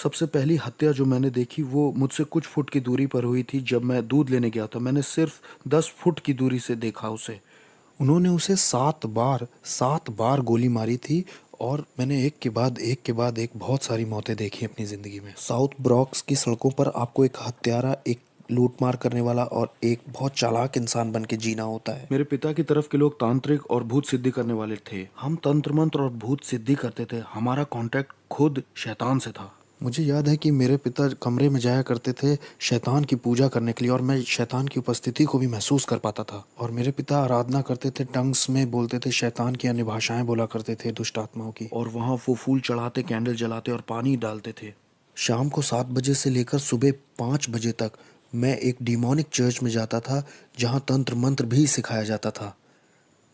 सबसे पहली हत्या जो मैंने देखी वो मुझसे कुछ फुट की दूरी पर हुई थी जब मैं दूध लेने गया था। मैंने सिर्फ 10 फुट की दूरी से देखा उसे। उन्होंने उसे 7 बार गोली मारी थी और मैंने एक के बाद एक बहुत सारी मौतें देखी अपनी ज़िंदगी में। साउथ ब्रॉक्स की सड़कों पर आपको एक हत्यारा, एक लूटमार करने वाला और एक बहुत चालाक इंसान बन के जीना होता है। मेरे पिता की तरफ के लोग तांत्रिक और भूत सिद्धि करने वाले थे। हम तंत्र मंत्र और भूत सिद्धि करते थे। हमारा कांटेक्ट खुद शैतान से था। मुझे याद है कि मेरे पिता कमरे में जाया करते थे शैतान की पूजा करने के लिए, और मैं शैतान की उपस्थिति को भी महसूस कर पाता था। और मेरे पिता आराधना करते थे, टंग्स में बोलते थे, शैतान की अन्य भाषाएं बोला करते थे, दुष्ट आत्माओं की। और वहाँ वो फूल चढ़ाते, कैंडल जलाते और पानी डालते थे। शाम को 7 बजे से लेकर सुबह 5 बजे तक मैं एक डिमोनिक चर्च में जाता था जहाँ तंत्र मंत्र भी सिखाया जाता था।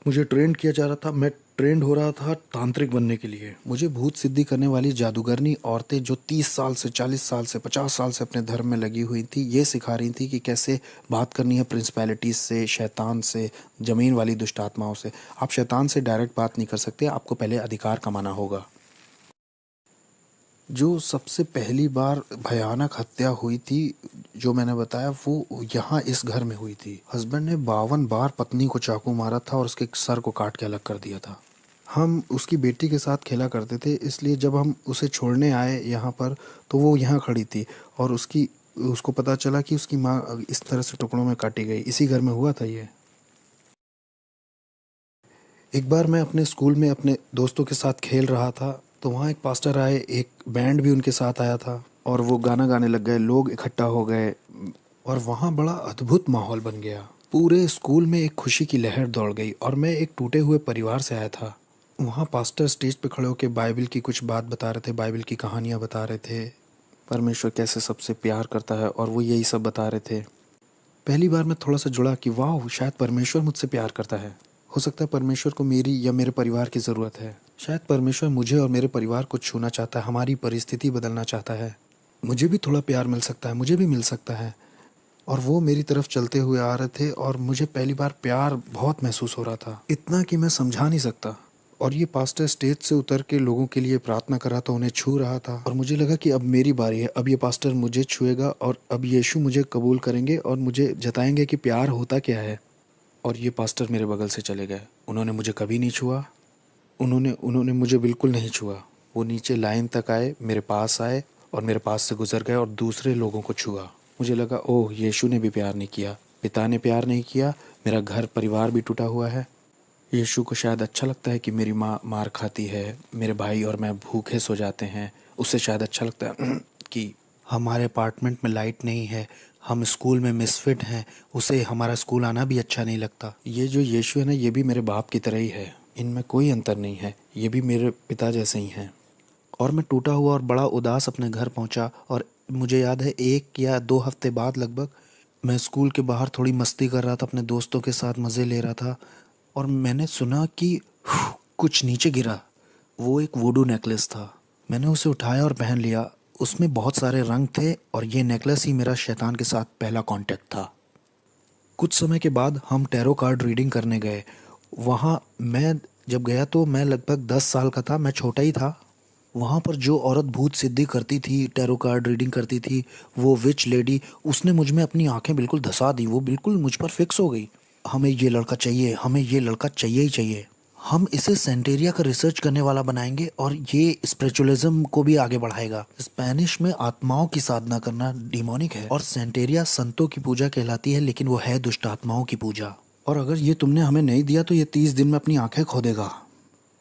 मुझे ट्रेंड किया जा रहा था। मैं ट्रेंड हो रहा था तांत्रिक बनने के लिए। मुझे भूत सिद्धि करने वाली जादूगरनी औरतें जो 30 साल से, 40 साल से, 50 साल से अपने धर्म में लगी हुई थी, ये सिखा रही थी कि कैसे बात करनी है प्रिंसिपैलिटीज से, शैतान से, ज़मीन वाली दुष्ट आत्माओं से। आप शैतान से डायरेक्ट बात नहीं कर सकते, आपको पहले अधिकार कमाना होगा। जो सबसे पहली बार भयानक हत्या हुई थी जो मैंने बताया, वो यहाँ इस घर में हुई थी। हस्बैंड ने 52 बार पत्नी को चाकू मारा था और उसके सर को काट के अलग कर दिया था। हम उसकी बेटी के साथ खेला करते थे, इसलिए जब हम उसे छोड़ने आए यहाँ पर तो वो यहाँ खड़ी थी और उसको पता चला कि उसकी माँ इस तरह से टुकड़ों में काटी गई। इसी घर में हुआ था ये। एक बार मैं अपने स्कूल में अपने दोस्तों के साथ खेल रहा था तो वहाँ एक पास्टर आए, एक बैंड भी उनके साथ आया था और वो गाना गाने लग गए। लोग इकट्ठा हो गए और वहाँ बड़ा अद्भुत माहौल बन गया। पूरे स्कूल में एक खुशी की लहर दौड़ गई और मैं एक टूटे हुए परिवार से आया था। वहाँ पास्टर स्टेज पे खड़े होकर बाइबल की कुछ बात बता रहे थे, बाइबल की कहानियाँ बता रहे थे, परमेश्वर कैसे सबसे प्यार करता है, और वो यही सब बता रहे थे। पहली बार मैं थोड़ा सा जुड़ा कि वाह, शायद परमेश्वर मुझसे प्यार करता है। हो सकता है परमेश्वर को मेरी या मेरे परिवार की ज़रूरत है। शायद परमेश्वर मुझे और मेरे परिवार को छूना चाहता है, हमारी परिस्थिति बदलना चाहता है। मुझे भी थोड़ा प्यार मिल सकता है, मुझे भी मिल सकता है। और वो मेरी तरफ चलते हुए आ रहे थे और मुझे पहली बार प्यार बहुत महसूस हो रहा था, इतना कि मैं समझा नहीं सकता। और ये पास्टर स्टेज से उतर के लोगों के लिए प्रार्थना कर रहा था, उन्हें छू रहा था, और मुझे लगा कि अब मेरी बारी है। अब ये पास्टर मुझे छुएगा और अब यीशु मुझे कबूल करेंगे और मुझे जताएंगे कि प्यार होता क्या है। और ये पास्टर मेरे बगल से चले गए। उन्होंने मुझे कभी नहीं छुआ। उन्होंने मुझे बिल्कुल नहीं छुआ। वो नीचे लाइन तक आए, मेरे पास आए और मेरे पास से गुजर गए और दूसरे लोगों को छुआ। मुझे लगा, ओह, यीशु ने भी प्यार नहीं किया, पिता ने प्यार नहीं किया, मेरा घर परिवार भी टूटा हुआ है। यीशु को शायद अच्छा लगता है कि मेरी माँ मार खाती है, मेरे भाई और मैं भूखे सो जाते हैं। उससे शायद अच्छा लगता है कि हमारे अपार्टमेंट में लाइट नहीं है, हम स्कूल में मिसफिट हैं, उसे हमारा स्कूल आना भी अच्छा नहीं लगता। ये जो यीशु है ना, ये भी मेरे बाप की तरह ही है, इनमें कोई अंतर नहीं है, ये भी मेरे पिता जैसे ही हैं। और मैं टूटा हुआ और बड़ा उदास अपने घर पहुंचा। और मुझे याद है 1 या 2 हफ्ते बाद लगभग मैं स्कूल के बाहर थोड़ी मस्ती कर रहा था, अपने दोस्तों के साथ मज़े ले रहा था, और मैंने सुना कि कुछ नीचे गिरा। वो एक वुडू नेकलेस था। मैंने उसे उठाया और पहन लिया। उसमें बहुत सारे रंग थे और ये नेकलेस ही मेरा शैतान के साथ पहला कांटेक्ट था। कुछ समय के बाद हम टैरो कार्ड रीडिंग करने गए। वहाँ मैं जब गया तो मैं लगभग 10 साल का था, मैं छोटा ही था। वहाँ पर जो औरत भूत सिद्धि करती थी, टैरो कार्ड रीडिंग करती थी, वो विच लेडी, उसने मुझ में अपनी आंखें बिल्कुल धंसा दी। वो बिल्कुल मुझ पर फिक्स हो गई। हमें ये लड़का चाहिए, हमें ये लड़का चाहिए ही चाहिए। हम इसे सेंटेरिया का रिसर्च करने वाला बनाएंगे और ये स्पिरिचुअलिज्म को भी आगे बढ़ाएगा। स्पेनिश में आत्माओं की साधना करना डिमोनिक है और सेंटेरिया संतों की पूजा कहलाती है, लेकिन वो है दुष्ट आत्माओं की पूजा। और अगर ये तुमने हमें नहीं दिया तो ये 30 दिन में अपनी आंखें खो देगा।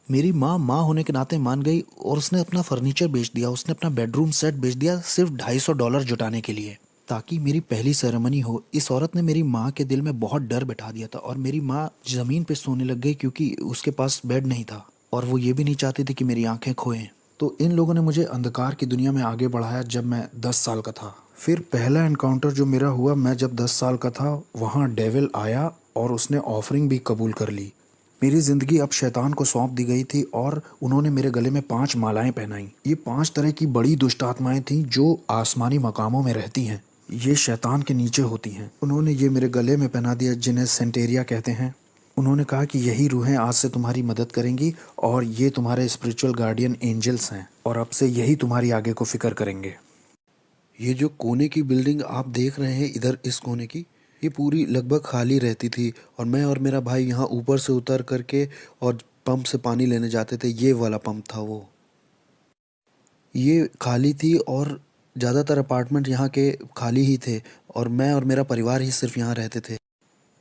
मेरी माँ माँ होने के नाते मान गई और उसने अपना फर्नीचर बेच दिया, उसने अपना बेडरूम सेट बेच दिया सिर्फ $250 जुटाने के लिए, ताकि मेरी पहली सेरेमनी हो। इस औरत ने मेरी माँ के दिल में बहुत डर बिठा दिया था और मेरी माँ ज़मीन पे सोने लग गई क्योंकि उसके पास बेड नहीं था और वो ये भी नहीं चाहती थी कि मेरी आंखें खोएं। तो इन लोगों ने मुझे अंधकार की दुनिया में आगे बढ़ाया जब मैं 10 साल का था। फिर पहला एनकाउंटर जो मेरा हुआ, मैं जब 10 साल का था, वहाँ डेविल आया और उसने ऑफरिंग भी कबूल कर ली। मेरी ज़िंदगी अब शैतान को सौंप दी गई थी और उन्होंने मेरे गले में 5 मालाएं पहनाई। ये 5 तरह की बड़ी दुष्ट आत्माएं थीं जो आसमानी मकामों में रहती हैं। ये शैतान के नीचे होती हैं। उन्होंने ये मेरे गले में पहना दिया, जिन्हें सेंटेरिया कहते हैं। उन्होंने कहा कि यही रूहें आज से तुम्हारी मदद करेंगी और ये तुम्हारे स्पिरिचुअल गार्डियन एंजल्स हैं और अब से यही तुम्हारी आगे को फिक्र करेंगे। ये जो कोने की बिल्डिंग आप देख रहे हैं इधर इस कोने की, ये पूरी लगभग खाली रहती थी और मैं और मेरा भाई यहाँ ऊपर से उतर करके और पंप से पानी लेने जाते थे। ये वाला पंप था वो। ये खाली थी और ज़्यादातर अपार्टमेंट यहाँ के खाली ही थे और मैं और मेरा परिवार ही सिर्फ यहाँ रहते थे।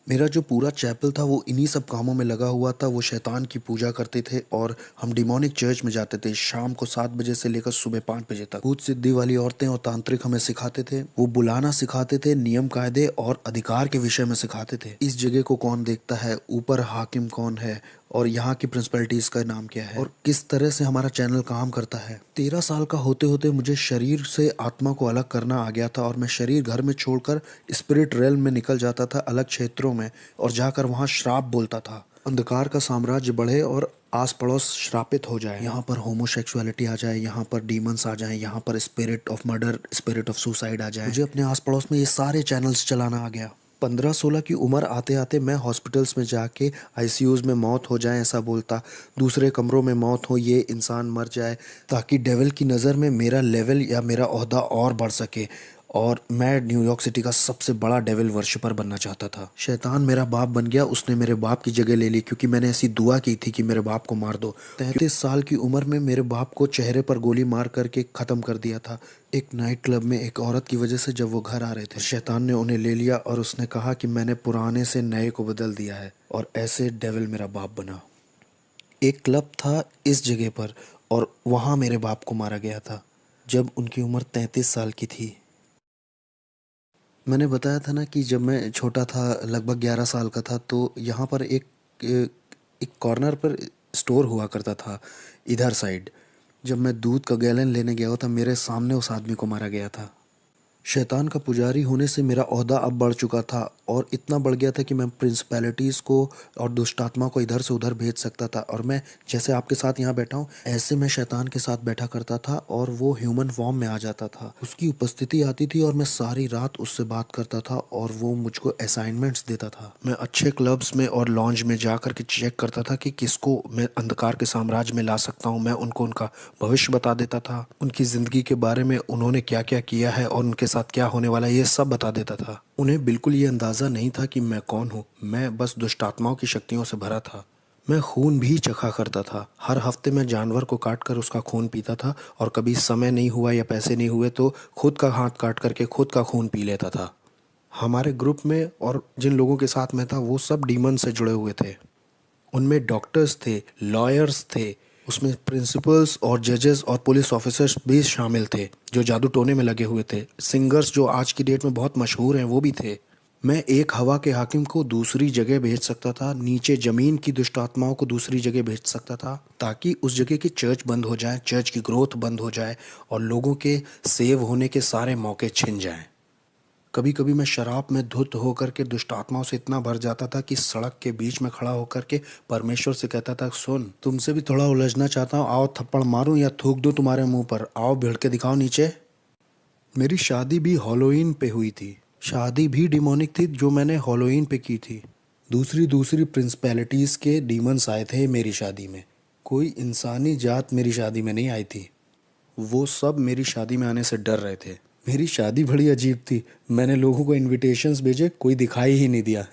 मेरा जो पूरा चैपल था वो इन्हीं सब कामों में लगा हुआ था। वो शैतान की पूजा करते थे और हम डिमोनिक चर्च में जाते थे शाम को 7 बजे से लेकर सुबह 5 बजे तक। भूत सिद्धि वाली औरतें और तांत्रिक हमें सिखाते थे। वो बुलाना सिखाते थे, नियम कायदे और अधिकार के विषय में सिखाते थे। इस जगह को कौन देखता है, ऊपर हाकिम कौन है और यहाँ की प्रिंसिपलिटीज का नाम क्या है और किस तरह से हमारा चैनल काम करता है। 13 साल का होते होते मुझे शरीर से आत्मा को अलग करना आ गया था और मैं शरीर घर में छोड़कर स्पिरिट रेल में निकल जाता था अलग क्षेत्रों में और जाकर वहाँ श्राप बोलता था। अंधकार का साम्राज्य बढ़े और आस पड़ोस श्रापित हो जाए। यहाँ पर होमोसेक्सुअलिटी आ जाए, यहाँ पर डीमंस आ जाए, यहाँ पर spirit of murder, spirit of suicide आ जाए। मुझे अपने आस पड़ोस में ये सारे चैनल्स चलाना आ गया। 15-16 की उम्र आते आते मैं हॉस्पिटल्स में जाके आईसीयूज में मौत हो जाए ऐसा बोलता, दूसरे कमरों में मौत हो, ये इंसान मर जाए, ताकि डेविल की नज़र में मेरा लेवल या मेरा ओहदा और बढ़ सके और मैं न्यूयॉर्क सिटी का सबसे बड़ा डेविल वर्शिपर बनना चाहता था। शैतान मेरा बाप बन गया, उसने मेरे बाप की जगह ले ली क्योंकि मैंने ऐसी दुआ की थी कि मेरे बाप को मार दो। 33 साल की उम्र में मेरे बाप को चेहरे पर गोली मार करके ख़त्म कर दिया था एक नाइट क्लब में एक औरत की वजह से। जब वो घर आ रहे थे शैतान ने उन्हें ले लिया और उसने कहा कि मैंने पुराने से नए को बदल दिया है और ऐसे डेविल मेरा बाप बना। एक क्लब था इस जगह पर और वहाँ मेरे बाप को मारा गया था जब उनकी उम्र 33 साल की थी। मैंने बताया था ना कि जब मैं छोटा था लगभग 11 साल का था तो यहाँ पर एक कॉर्नर पर स्टोर हुआ करता था इधर साइड। जब मैं दूध का गैलन लेने गया था मेरे सामने उस आदमी को मारा गया था। शैतान का पुजारी होने से मेरा ओहदा अब बढ़ चुका था और इतना बढ़ गया था कि मैं प्रिंसिपैलिटीज़ को और दुष्टात्मा को इधर से उधर भेज सकता था। और मैं जैसे आपके साथ यहाँ बैठा हूँ ऐसे मैं शैतान के साथ बैठा करता था और वो ह्यूमन फॉर्म में आ जाता था। उसकी उपस्थिति आती थी और मैं सारी रात उससे बात करता था और वो मुझको असाइनमेंट्स देता था। मैं अच्छे क्लब्स में और लॉन्ज में जा कर के चेक करता था कि किसको मैं अंधकार के साम्राज्य में ला सकता हूँ। मैं उनको उनका भविष्य बता देता था, उनकी ज़िंदगी के बारे में उन्होंने क्या क्या किया है और उनके साथ क्या होने वाला है ये सब बता देता था। उन्हें बिल्कुल ये अंदाज़ा नहीं था कि मैं कौन हूँ। मैं बस दुष्टात्माओं की शक्तियों से भरा था। मैं खून भी चखा करता था। हर हफ्ते मैं जानवर को काट कर उसका खून पीता था और कभी समय नहीं हुआ या पैसे नहीं हुए तो खुद का हाथ काट करके खुद का खून पी लेता था। हमारे ग्रुप में और जिन लोगों के साथ मैं था वो सब डीमन से जुड़े हुए थे। उनमें डॉक्टर्स थे, लॉयर्स थे, उसमें प्रिंसिपल्स और जजेस और पुलिस ऑफिसर्स भी शामिल थे जो जादू टोने में लगे हुए थे। सिंगर्स जो आज की डेट में बहुत मशहूर हैं वो भी थे। मैं एक हवा के हाकिम को दूसरी जगह भेज सकता था, नीचे ज़मीन की दुष्ट आत्माओं को दूसरी जगह भेज सकता था ताकि उस जगह की चर्च बंद हो जाए, चर्च की ग्रोथ बंद हो जाए और लोगों के सेव होने के सारे मौके छिन जाएं। कभी कभी मैं शराब में धुत होकर के दुष्ट आत्माओं से इतना भर जाता था कि सड़क के बीच में खड़ा होकर के परमेश्वर से कहता था, सुन तुमसे भी थोड़ा उलझना चाहता हूँ, आओ थप्पड़ मारूं या थूक दूं तुम्हारे मुंह पर, आओ भिड़ के दिखाओ नीचे। मेरी शादी भी हॉलोइन पे हुई थी। शादी भी डिमोनिक थी जो मैंने हॉलोइन पे की थी। दूसरी दूसरी प्रिंसिपैलिटीज़ के डीमंस आए थे मेरी शादी में। कोई इंसानी जात मेरी शादी में नहीं आई थी। वो सब मेरी शादी में आने से डर रहे थे। मेरी शादी बड़ी अजीब थी। मैंने लोगों को इनविटेशंस भेजे, कोई दिखाई ही नहीं दिया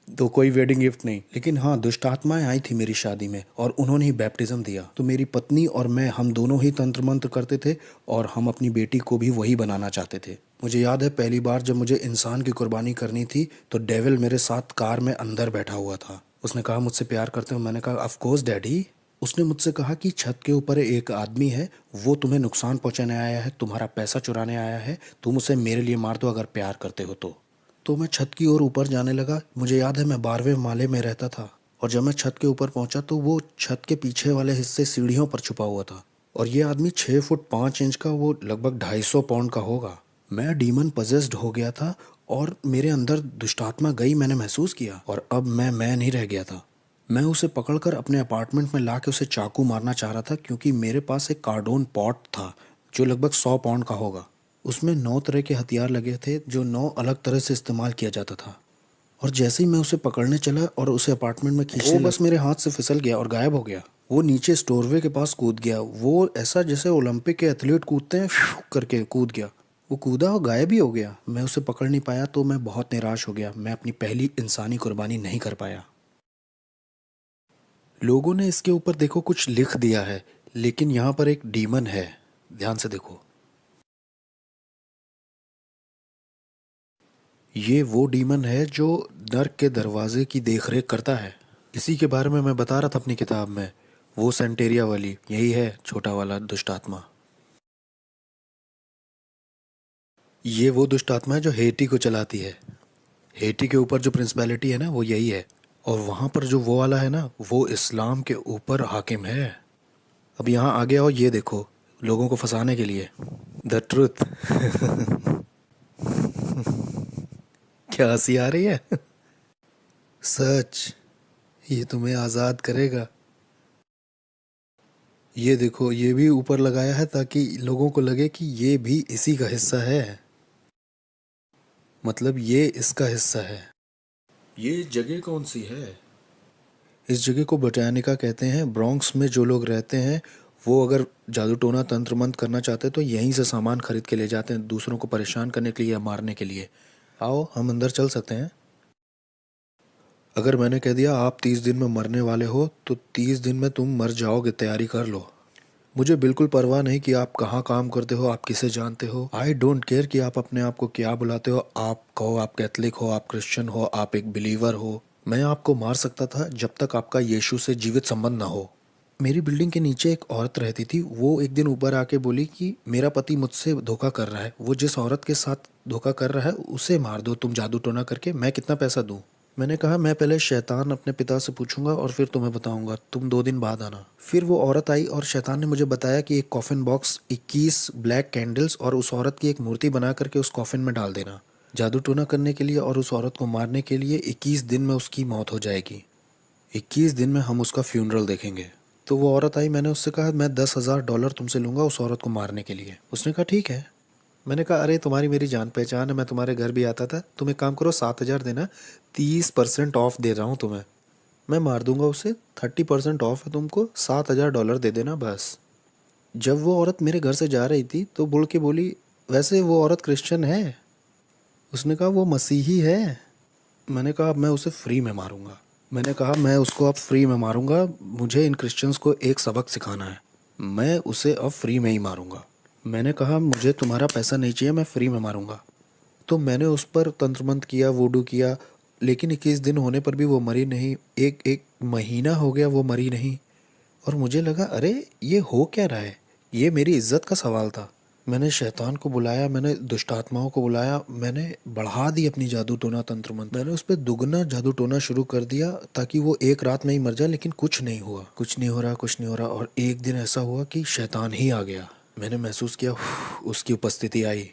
तो कोई वेडिंग गिफ्ट नहीं। लेकिन हाँ, दुष्ट आत्माएं आई थी मेरी शादी में और उन्होंने ही बैप्टिज्म दिया। तो मेरी पत्नी और मैं, हम दोनों ही तंत्र मंत्र करते थे और हम अपनी बेटी को भी वही बनाना चाहते थे। मुझे याद है पहली बार जब मुझे इंसान की कुर्बानी करनी थी तो डेविल मेरे साथ कार में अंदर बैठा हुआ था। उसने कहा, मुझसे प्यार करते हो? मैंने कहा, ऑफ कोर्स डैडी। उसने मुझसे कहा कि छत के ऊपर एक आदमी है, वो तुम्हें नुकसान पहुंचाने आया है, तुम्हारा पैसा चुराने आया है, तुम उसे मेरे लिए मार दो अगर प्यार करते हो तो मैं छत की ओर ऊपर जाने लगा। मुझे याद है मैं 12वें माले में रहता था और जब मैं छत के ऊपर पहुंचा तो वो छत के पीछे वाले हिस्से सीढ़ियों पर छुपा हुआ था और ये आदमी 6 फुट 5 इंच का, वो लगभग 250 पाउंड का होगा। मैं डीमन पजेस्ड हो गया था और मेरे अंदर दुष्टात्मा गई, मैंने महसूस किया और अब मैं नहीं रह गया था। मैं उसे पकड़कर अपने अपार्टमेंट में ला के उसे चाकू मारना चाह रहा था क्योंकि मेरे पास एक कार्डोन पॉट था जो लगभग 100 पाउंड का होगा। उसमें 9 तरह के हथियार लगे थे जो 9 अलग तरह से इस्तेमाल किया जाता था। और जैसे ही मैं उसे पकड़ने चला और उसे अपार्टमेंट में खींचने बस मेरे हाथ से फिसल गया और गायब हो गया। वो नीचे स्टोरवे के पास कूद गया। वो ऐसा जैसे ओलंपिक के एथलीट कूदते हैं, करके कूद गया। वो कूदा और गायब ही हो गया। मैं उसे पकड़ नहीं पाया तो मैं बहुत निराश हो गया। मैं अपनी पहली इंसानी कुर्बानी नहीं कर पाया। लोगों ने इसके ऊपर देखो कुछ लिख दिया है, लेकिन यहाँ पर एक डीमन है। ध्यान से देखो, ये वो डीमन है जो नर्क के दरवाजे की देखरेख करता है। इसी के बारे में मैं बता रहा था अपनी किताब में। वो सेंटेरिया वाली यही है, छोटा वाला दुष्ट आत्मा। ये वो दुष्ट आत्मा है जो हेटी को चलाती है। हेटी के ऊपर जो प्रिंसिपैलिटी है ना, वो यही है। और वहाँ पर जो वो वाला है ना, वो इस्लाम के ऊपर हाकिम है। अब यहाँ आगे आओ, ये देखो, लोगों को फंसाने के लिए द ट्रुथ। क्या हंसी आ रही है? सच, ये तुम्हें आज़ाद करेगा। ये देखो, ये भी ऊपर लगाया है ताकि लोगों को लगे कि ये भी इसी का हिस्सा है। मतलब ये इसका हिस्सा है। ये जगह कौन सी है? इस जगह को बोटानिका कहते हैं। ब्रॉन्क्स में जो लोग रहते हैं, वो अगर जादू टोना तंत्र मंत्र करना चाहते हैं तो यहीं से सामान खरीद के ले जाते हैं, दूसरों को परेशान करने के लिए या मारने के लिए। आओ, हम अंदर चल सकते हैं। अगर मैंने कह दिया आप 30 दिन में मरने वाले हो, तो 30 दिन में तुम मर जाओगे, तैयारी कर लो। मुझे बिल्कुल परवाह नहीं कि आप कहाँ काम करते हो, आप किसे जानते हो। आई डोंट केयर कि आप अपने आप को क्या बुलाते हो। आप कहो आप कैथलिक हो, आप क्रिश्चियन हो, आप एक बिलीवर हो। मैं आपको मार सकता था जब तक आपका यीशु से जीवित संबंध ना हो। मेरी बिल्डिंग के नीचे एक औरत रहती थी। वो एक दिन ऊपर आके बोली कि मेरा पति मुझसे धोखा कर रहा है। वो जिस औरत के साथ धोखा कर रहा है उसे मार दो तुम जादू टोना करके, मैं कितना पैसा दूं। मैंने कहा मैं पहले शैतान अपने पिता से पूछूंगा और फिर तुम्हें बताऊंगा, तुम 2 दिन बाद आना। फिर वो औरत आई और शैतान ने मुझे बताया कि एक कॉफिन बॉक्स, 21 ब्लैक कैंडल्स और उस औरत की एक मूर्ति बना करके उस कॉफिन में डाल देना, जादू टोना करने के लिए और उस औरत को मारने के लिए। 21 दिन में उसकी मौत हो जाएगी। 21 दिन में हम उसका फ्यूनरल देखेंगे। तो वो औरत आई, मैंने उससे कहा मैं $10,000 तुमसे लूँगा उस औरत को मारने के लिए। उसने कहा ठीक है। मैंने कहा अरे तुम्हारी मेरी जान पहचान है, मैं तुम्हारे घर भी आता था। तुम एक काम करो, 7,000 देना, 30% ऑफ दे रहा हूँ तुम्हें। मैं मार दूंगा उसे, 30% ऑफ है तुमको, $7,000 दे देना बस। जब वो औरत मेरे घर से जा रही थी तो बुड़ के बोली, वैसे वो औरत क्रिश्चियन है। उसने कहा वो मसीही है। मैंने कहा अब मैं उसे फ्री में मारूंगा। मैंने कहा मैं उसको अब फ्री में मारूंगा, मुझे इन क्रिश्चियंस को एक सबक सिखाना है। मैं उसे अब फ्री में ही मारूंगा। मैंने कहा मुझे तुम्हारा पैसा नहीं चाहिए, मैं फ्री में मारूंगा। तो मैंने उस पर तंत्र मंत्र किया, वूडू किया, लेकिन 21 दिन होने पर भी वो मरी नहीं। एक एक महीना हो गया वो मरी नहीं। और मुझे लगा अरे ये हो क्या रहा है, ये मेरी इज्जत का सवाल था। मैंने शैतान को बुलाया, मैंने दुष्ट आत्माओं को बुलाया, मैंने बढ़ा दी अपनी जादू टोना तंत्र मंत्र। मैंने उस पर दुगना जादू टोना शुरू कर दिया ताकि वो एक रात में ही मर जाए। लेकिन कुछ नहीं हुआ, कुछ नहीं हो रहा, कुछ नहीं हो रहा। और एक दिन ऐसा हुआ कि शैतान ही आ गया। मैंने महसूस किया उसकी उपस्थिति आई।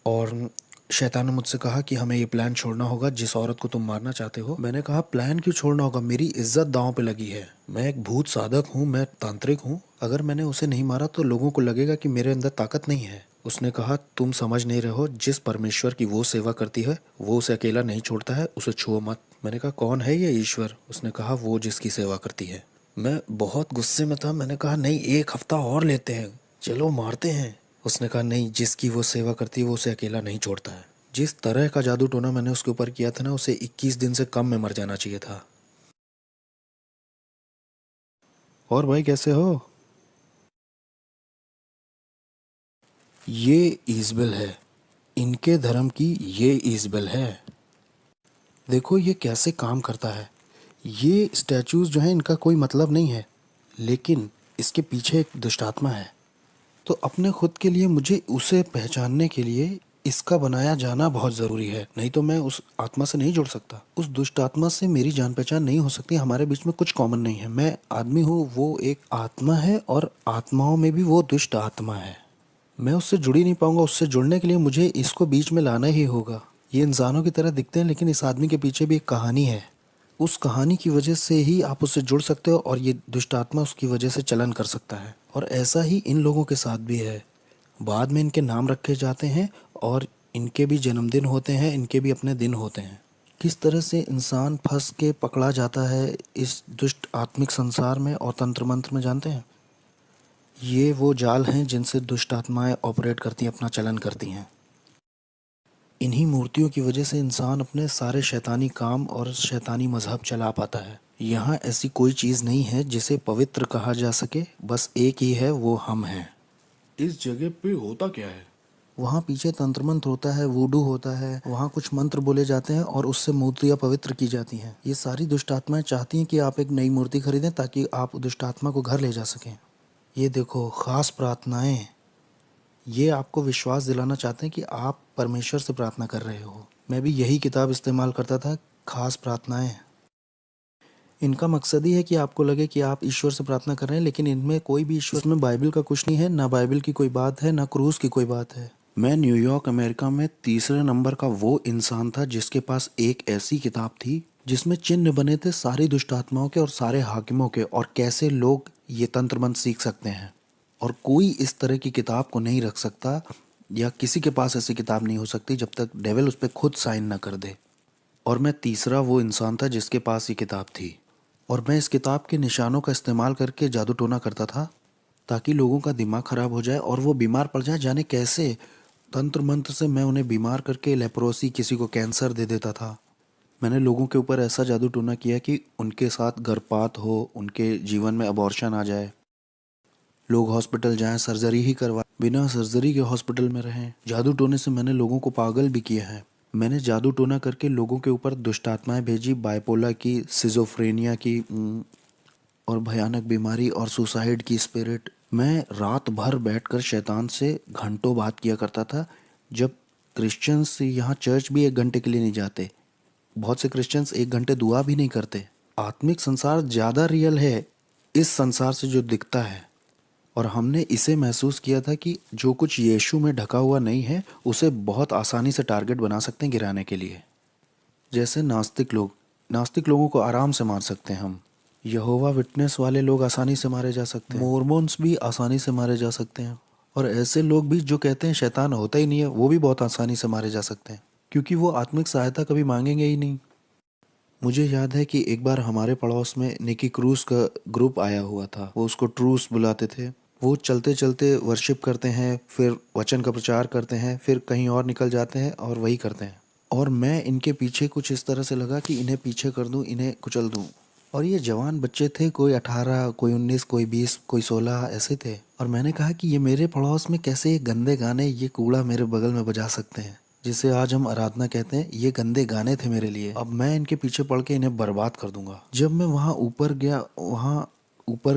और शैतान ने मुझसे कहा कि हमें ये प्लान छोड़ना होगा जिस औरत को तुम मारना चाहते हो। मैंने कहा प्लान क्यों छोड़ना होगा, मेरी इज्जत दांव पे लगी है। मैं एक भूत साधक हूँ, मैं तांत्रिक हूँ। अगर मैंने उसे नहीं मारा तो लोगों को लगेगा कि मेरे अंदर ताकत नहीं है। उसने कहा तुम समझ नहीं रहे हो, जिस परमेश्वर की वो सेवा करती है वो उसे अकेला नहीं छोड़ता है, उसे छुओ मत। मैंने कहा कौन है ये ईश्वर? उसने कहा वो जिसकी सेवा करती है। मैं बहुत गुस्से में था। मैंने कहा नहीं, 1 हफ्ता और लेते हैं, चलो मारते हैं। उसने कहा नहीं, जिसकी वो सेवा करती है वो उसे अकेला नहीं छोड़ता है। जिस तरह का जादू टोना मैंने उसके ऊपर किया था ना, उसे 21 दिन से कम में मर जाना चाहिए था। और भाई कैसे हो? ये ईजबेल है, इनके धर्म की ये ईजबेल है। देखो ये कैसे काम करता है। ये स्टैचूज जो हैं इनका कोई मतलब नहीं है, लेकिन इसके पीछे एक दुष्टात्मा है। तो अपने खुद के लिए मुझे उसे पहचानने के लिए इसका बनाया जाना बहुत ज़रूरी है, नहीं तो मैं उस आत्मा से नहीं जुड़ सकता। उस दुष्ट आत्मा से मेरी जान पहचान नहीं हो सकती। हमारे बीच में कुछ कॉमन नहीं है। मैं आदमी हूँ, वो एक आत्मा है, और आत्माओं में भी वो दुष्ट आत्मा है। मैं उससे जुड़ ही नहीं पाऊंगा। उससे जुड़ने के लिए मुझे इसको बीच में लाना ही होगा। ये इंसानों की तरह दिखते हैं, लेकिन इस आदमी के पीछे भी एक कहानी है। उस कहानी की वजह से ही आप उससे जुड़ सकते हो, और ये दुष्ट आत्मा उसकी वजह से चलन कर सकता है। और ऐसा ही इन लोगों के साथ भी है। बाद में इनके नाम रखे जाते हैं और इनके भी जन्मदिन होते हैं, इनके भी अपने दिन होते हैं। किस तरह से इंसान फंस के पकड़ा जाता है इस दुष्ट आत्मिक संसार में और तंत्र मंत्र में, जानते हैं? ये वो जाल हैं जिनसे दुष्ट आत्माएं ऑपरेट करती हैं, अपना चलन करती हैं। इन्हीं मूर्तियों की वजह से इंसान अपने सारे शैतानी काम और शैतानी मजहब चला पाता है। यहाँ ऐसी कोई चीज़ नहीं है जिसे पवित्र कहा जा सके, बस एक ही है, वो हम हैं। इस जगह पे होता क्या है? वहाँ पीछे तंत्र मंत्र होता है, वूडू होता है, वहाँ कुछ मंत्र बोले जाते हैं और उससे मूर्तियाँ पवित्र की जाती हैं। ये सारी दुष्ट आत्माएं चाहती हैं कि आप एक नई मूर्ति खरीदें ताकि आप दुष्ट आत्मा को घर ले जा सकें। ये देखो, खास प्रार्थनाएं, ये आपको विश्वास दिलाना चाहते हैं कि आप परमेश्वर से प्रार्थना कर रहे हो। मैं भी यही किताब इस्तेमाल करता था, खास प्रार्थनाएं। इनका मकसद ही है कि आपको लगे कि आप ईश्वर से प्रार्थना कर रहे हैं, लेकिन इनमें कोई भी ईश्वर में बाइबल का कुछ नहीं है, ना बाइबल की कोई बात है, ना क्रूस की कोई बात है। मैं न्यूयॉर्क अमेरिका में तीसरे नंबर का वो इंसान था जिसके पास एक ऐसी किताब थी जिसमें चिन्ह बने थे सारी दुष्ट आत्माओं के और सारे हाकिमों के, और कैसे लोग ये तंत्र मंत्र सीख सकते हैं। और कोई इस तरह की किताब को नहीं रख सकता, या किसी के पास ऐसी किताब नहीं हो सकती जब तक डेविल उस पर खुद साइन ना कर दे। और मैं तीसरा वो इंसान था जिसके पास ये किताब थी, और मैं इस किताब के निशानों का इस्तेमाल करके जादू टोना करता था ताकि लोगों का दिमाग खराब हो जाए और वो बीमार पड़ जाए। जाने कैसे तंत्र मंत्र से मैं उन्हें बीमार करके लेप्रोसी, किसी को कैंसर दे देता था। मैंने लोगों के ऊपर ऐसा जादू टोना किया कि उनके साथ गर्भपात हो, उनके जीवन में अबॉर्शन आ जाए, लोग हॉस्पिटल जाएं, सर्जरी ही करवाएं, बिना सर्जरी के हॉस्पिटल में रहें। जादू टोने से मैंने लोगों को पागल भी किया है। मैंने जादू टोना करके लोगों के ऊपर दुष्ट आत्माएं भेजी, बाइपोला की, सिजोफ्रेनिया की, और भयानक बीमारी और सुसाइड की स्पिरिट। मैं रात भर बैठकर शैतान से घंटों बात किया करता था। जब क्रिश्चियंस यहाँ चर्च भी 1 घंटे के लिए नहीं जाते, बहुत से क्रिश्चियंस 1 घंटे दुआ भी नहीं करते। आत्मिक संसार ज़्यादा रियल है इस संसार से जो दिखता है, और हमने इसे महसूस किया था कि जो कुछ यीशु में ढका हुआ नहीं है उसे बहुत आसानी से टारगेट बना सकते हैं गिराने के लिए। जैसे नास्तिक लोगों को आराम से मार सकते हैं हम। यहोवा विटनेस वाले लोग आसानी से मारे जा सकते हैं। मोर्मोन्स भी आसानी से मारे जा सकते हैं। और ऐसे लोग भी जो कहते हैं शैतान होता ही नहीं है, वो भी बहुत आसानी से मारे जा सकते हैं, क्योंकि वो आत्मिक सहायता कभी मांगेंगे ही नहीं। मुझे याद है कि एक बार हमारे पड़ोस में निकी क्रूस का ग्रुप आया हुआ था। वो उसको ट्रूस बुलाते थे। वो चलते चलते वर्शिप करते हैं, फिर वचन का प्रचार करते हैं, फिर कहीं और निकल जाते हैं और वही करते हैं। और मैं इनके पीछे कुछ इस तरह से लगा कि इन्हें पीछे कर दूं, इन्हें कुचल दूं। और ये जवान बच्चे थे, कोई 18, कोई 19, कोई 20, कोई 16 ऐसे थे। और मैंने कहा कि ये मेरे पड़ोस में कैसे ये गंदे गाने, ये कूड़ा मेरे बगल में बजा सकते हैं, जिसे आज हम आराधना कहते हैं। ये गंदे गाने थे मेरे लिए। अब मैं इनके पीछे पड़ के इन्हें बर्बाद कर दूंगा। जब मैं वहाँ ऊपर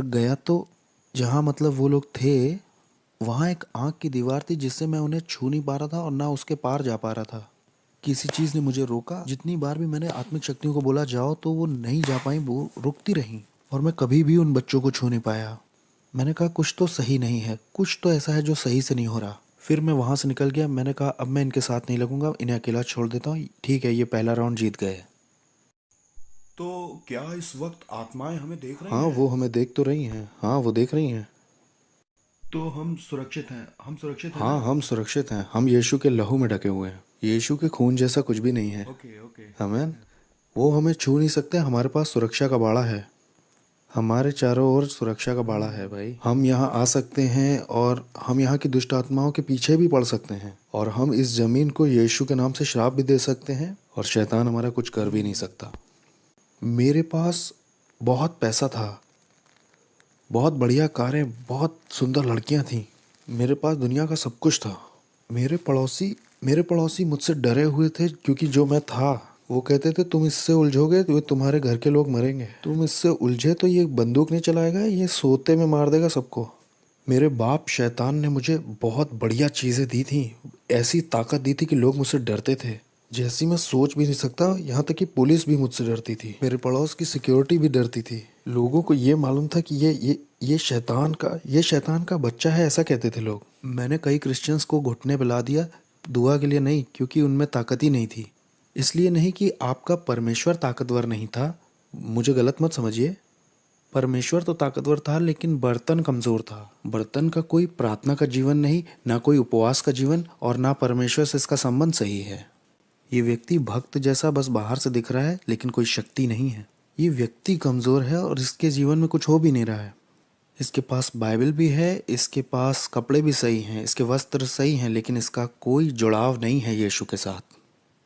गया तो जहाँ मतलब वो लोग थे, वहाँ एक आँख की दीवार थी जिससे मैं उन्हें छू नहीं पा रहा था और ना उसके पार जा पा रहा था। किसी चीज़ ने मुझे रोका। जितनी बार भी मैंने आत्मिक शक्तियों को बोला जाओ, तो वो नहीं जा पाई, वो रुकती रहीं, और मैं कभी भी उन बच्चों को छू नहीं पाया। मैंने कहा कुछ तो सही नहीं है, कुछ तो ऐसा है जो सही से नहीं हो रहा। फिर मैं वहाँ से निकल गया। मैंने कहा अब मैं इनके साथ नहीं लगूंगा, इन्हें अकेला छोड़ देता हूँ। ठीक है, ये पहला राउंड जीत गए। तो क्या इस वक्त आत्माएं हमें देख रही हाँ, हैं? वो हमें देख तो रही हैं। हाँ, वो देख रही हैं। तो हम सुरक्षित हैं, हम सुरक्षित हैं हाँ, ना? हम सुरक्षित हैं। हम यीशु के लहू में ढके हुए हैं। यीशु के खून जैसा कुछ भी नहीं है। Okay okay. आमीन। वो हमें छू नहीं सकते। हमारे पास सुरक्षा का बाड़ा है। हमारे चारों ओर सुरक्षा का बाड़ा है भाई। हम यहाँ आ सकते हैं और हम यहाँ की दुष्ट आत्माओं के पीछे भी पड़ सकते हैं, और हम इस जमीन को यीशु के नाम से श्राप भी दे सकते हैं, और शैतान हमारा कुछ कर भी नहीं सकता। मेरे पास बहुत पैसा था, बहुत बढ़िया कारें, बहुत सुंदर लड़कियां थीं। मेरे पास दुनिया का सब कुछ था। मेरे पड़ोसी मुझसे डरे हुए थे, क्योंकि जो मैं था, वो कहते थे तुम इससे उलझोगे तो तुम्हारे घर के लोग मरेंगे। तुम इससे उलझे तो ये बंदूक नहीं चलाएगा, ये सोते में मार देगा सबको। मेरे बाप शैतान ने मुझे बहुत बढ़िया चीज़ें दी थी, ऐसी ताकत दी थी कि लोग मुझसे डरते थे, जैसी मैं सोच भी नहीं सकता। यहाँ तक कि पुलिस भी मुझसे डरती थी, मेरे पड़ोस की सिक्योरिटी भी डरती थी। लोगों को ये मालूम था कि ये शैतान का बच्चा है, ऐसा कहते थे लोग। मैंने कई क्रिश्चियंस को घुटने पिला दिया, दुआ के लिए नहीं, क्योंकि उनमें ताकत ही नहीं थी। इसलिए नहीं कि आपका परमेश्वर ताकतवर नहीं था, मुझे गलत मत समझिए। परमेश्वर तो ताकतवर था, लेकिन बर्तन कमज़ोर था। बर्तन का कोई प्रार्थना का जीवन नहीं, ना कोई उपवास का जीवन, और ना परमेश्वर से इसका संबंध सही है। ये व्यक्ति भक्त जैसा बस बाहर से दिख रहा है, लेकिन कोई शक्ति नहीं है। ये व्यक्ति कमज़ोर है और इसके जीवन में कुछ हो भी नहीं रहा है। इसके पास बाइबल भी है, इसके पास कपड़े भी सही हैं, इसके वस्त्र सही हैं, लेकिन इसका कोई जुड़ाव नहीं है यीशु के साथ,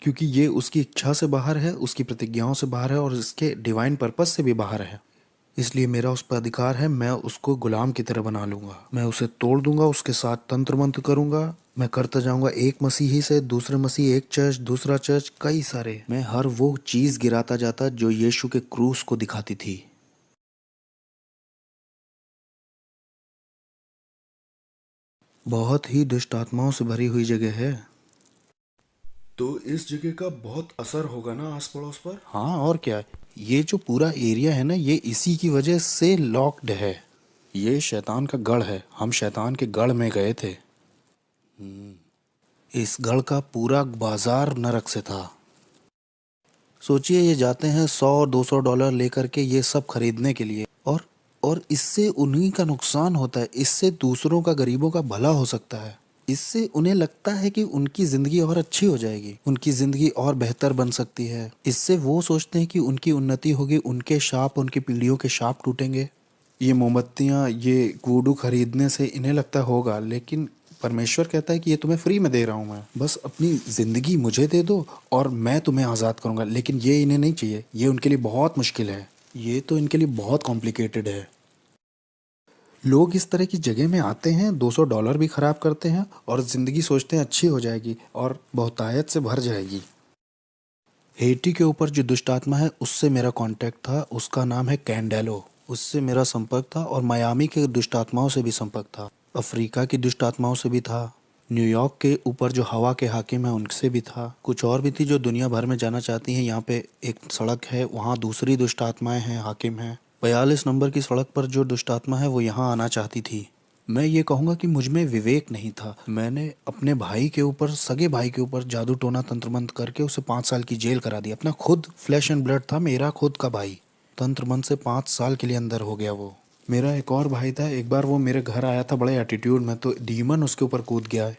क्योंकि ये उसकी इच्छा से बाहर है, उसकी प्रतिज्ञाओं से बाहर है और इसके डिवाइन पर्पस से भी बाहर है। इसलिए मेरा उस पर अधिकार है, मैं उसको गुलाम की तरह बना लूँगा, मैं उसे तोड़ दूंगा, उसके साथ तंत्र मंत्र करूँगा, मैं करता जाऊँगा एक मसीही से दूसरे मसीह, एक चर्च दूसरा चर्च, कई सारे। मैं हर वो चीज़ गिराता जाता जो यीशु के क्रूस को दिखाती थी। बहुत ही दुष्ट आत्माओं से भरी हुई जगह है। तो इस जगह का बहुत असर होगा ना आस पड़ोस पर। हाँ और क्या, ये जो पूरा एरिया है ना, ये इसी की वजह से लॉक्ड है। ये शैतान का गढ़ है, हम शैतान के गढ़ में गए थे। इस गढ़ का पूरा बाजार नरक से था। सोचिए, ये जाते हैं $100-200 लेकर के ये सब खरीदने के लिए, और इससे उन्हीं का नुकसान होता है, इससे दूसरों का, गरीबों का भला हो सकता है। इससे उन्हें लगता है कि उनकी ज़िंदगी और अच्छी हो जाएगी, उनकी ज़िंदगी और बेहतर बन सकती है। इससे वो सोचते हैं कि उनकी उन्नति होगी, उनके शाप, उनकी पीढ़ियों के शाप टूटेंगे। ये मोमबत्तियाँ, ये वुडू खरीदने से इन्हें लगता होगा, लेकिन परमेश्वर कहता है कि ये तुम्हें फ्री में दे रहा हूँ मैं, बस अपनी ज़िंदगी मुझे दे दो और मैं तुम्हें आज़ाद करूँगा। लेकिन ये इन्हें नहीं चाहिए, ये उनके लिए बहुत मुश्किल है, ये तो इनके लिए बहुत कॉम्प्लिकेटेड है। लोग इस तरह की जगह में आते हैं, $200 भी खराब करते हैं और ज़िंदगी सोचते हैं अच्छी हो जाएगी और बहुतायत से भर जाएगी। हेटी के ऊपर जो दुष्ट आत्मा है उससे मेरा कांटेक्ट था, उसका नाम है कैंडेलो, उससे मेरा संपर्क था। और मायामी के दुष्ट आत्माओं से भी संपर्क था, अफ्रीका की दुष्ट आत्माओं से भी था, न्यूयॉर्क के ऊपर जो हवा के हाकिम है उनसे भी था, कुछ और भी थी जो दुनिया भर में जाना चाहती हैं। यहाँ पे एक सड़क है, वहाँ दूसरी दुष्ट आत्माएं हैं, हाकिम हैं। 42 नंबर की सड़क पर जो दुष्ट आत्मा है वो यहाँ आना चाहती थी। मैं ये कहूँगा कि मुझ में विवेक नहीं था। मैंने अपने भाई के ऊपर, सगे भाई के ऊपर जादू टोना तंत्र मंत्र करके उसे 5 साल की जेल करा दी। अपना खुद फ्लैश एंड ब्लड था, मेरा खुद का भाई, तंत्र मंत्र से 5 साल के लिए अंदर हो गया वो। मेरा एक और भाई था, एक बार वो मेरे घर आया था बड़े एटीट्यूड में, तो डीमन उसके ऊपर कूद गया है।